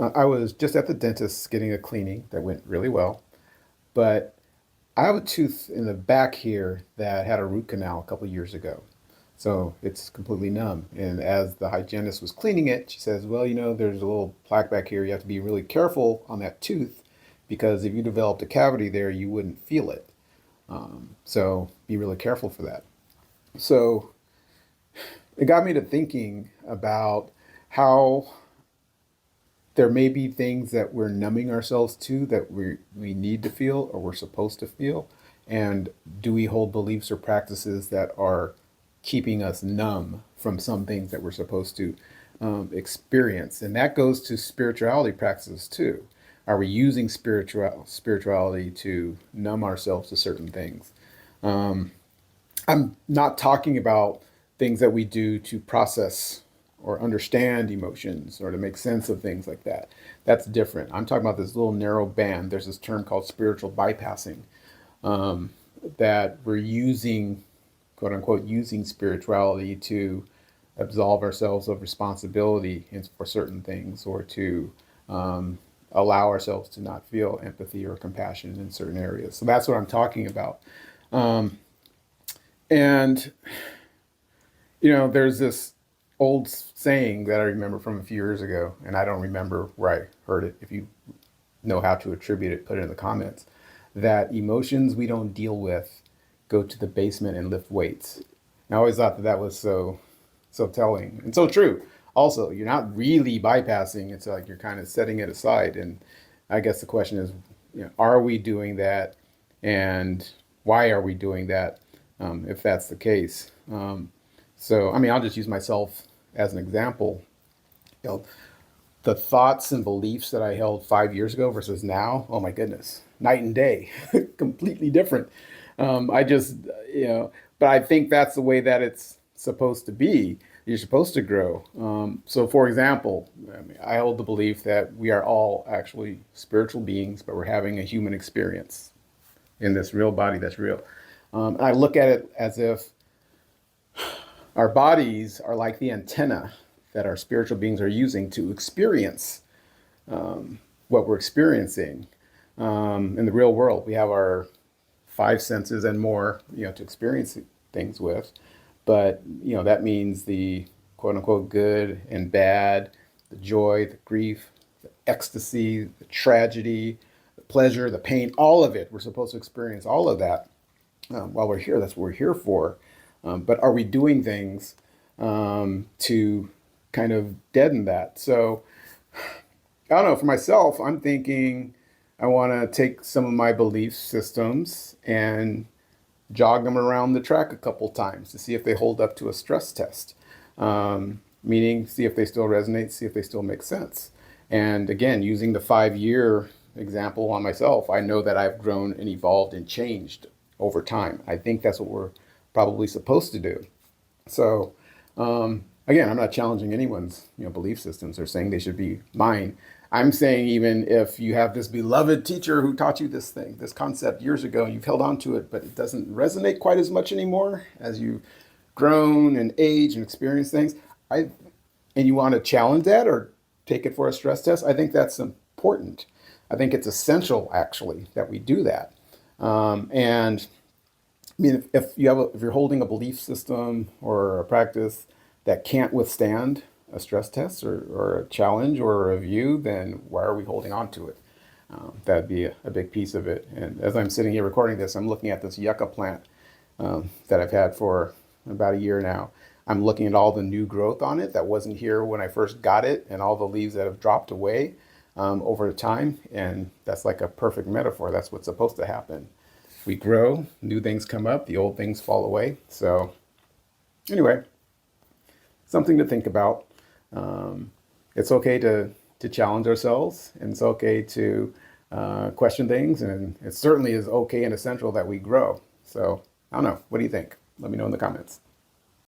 I was just at the dentist getting a cleaning that went really well, but I have a tooth in the back here that had a root canal a couple years ago. So it's completely numb. And as the hygienist was cleaning it, she says, well, there's a little plaque back here. You have to be really careful on that tooth because if you developed a cavity there, you wouldn't feel it. So be really careful for that. So it got me to thinking about how there may be things that we're numbing ourselves to that we need to feel or we're supposed to feel. And do we hold beliefs or practices that are keeping us numb from some things that we're supposed to experience? And that goes to spirituality practices too. Are we using spirituality to numb ourselves to certain things? I'm not talking about things that we do to process or understand emotions or to make sense of things like that. That's different. I'm talking about this little narrow band. There's this term called spiritual bypassing, um, that we're using, quote unquote, using spirituality to absolve ourselves of responsibility for certain things or to allow ourselves to not feel empathy or compassion in certain areas. So that's what I'm talking about. Um, and there's this old saying that I remember from a few years ago, and I don't remember where I heard it. If you know how to attribute it, put it in the comments. That emotions we don't deal with go to the basement and lift weights. And I always thought that that was so telling and so true. Also, you're not really bypassing. It's like you're kind of setting it aside. And I guess the question is, are we doing that, and why are we doing that? If that's the case. So, I mean, I'll just use myself as an example. You know, the thoughts and beliefs that I held 5 years ago versus now, oh my goodness, night and day, completely different. I just, but I think that's the way that it's supposed to be. You're supposed to grow. So, for example, I mean, I hold the belief that we are all actually spiritual beings, but we're having a human experience in this real body that's real. And I look at it as if our bodies are like the antenna that our spiritual beings are using to experience what we're experiencing in the real world. We have our five senses and more, to experience things with. But that means the quote unquote good and bad, the joy, the grief, the ecstasy, the tragedy, the pleasure, the pain, all of it. We're supposed to experience all of that while we're here. That's what we're here for. But are we doing things to kind of deaden that? So I don't know. For myself, I'm thinking I want to take some of my belief systems and jog them around the track a couple times to see if they hold up to a stress test. Meaning, see if they still resonate, see if they still make sense. And again, using the 5 year example on myself, I know that I've grown and evolved and changed over time. I think that's what we're probably supposed to do. So, again, I'm not challenging anyone's belief systems or saying they should be mine. I'm saying even if you have this beloved teacher who taught you this thing, this concept years ago, and you've held on to it, but it doesn't resonate quite as much anymore as you've grown and aged and experienced things, I and you want to challenge that or take it for a stress test, I think that's important. I think it's essential actually that we do that. And I mean, if you're holding a belief system or a practice that can't withstand a stress test or a challenge or a review, then why are we holding on to it? That'd be a big piece of it. And as I'm sitting here recording this, I'm looking at this yucca plant that I've had for about a year now. I'm looking at all the new growth on it that wasn't here when I first got it, and all the leaves that have dropped away over time. And that's like a perfect metaphor. That's what's supposed to happen. We grow, new things come up, the old things fall away. So, anyway, something to think about. It's okay to challenge ourselves, and it's okay to question things, and it certainly is okay and essential that we grow. So, I don't know. What do you think? Let me know in the comments.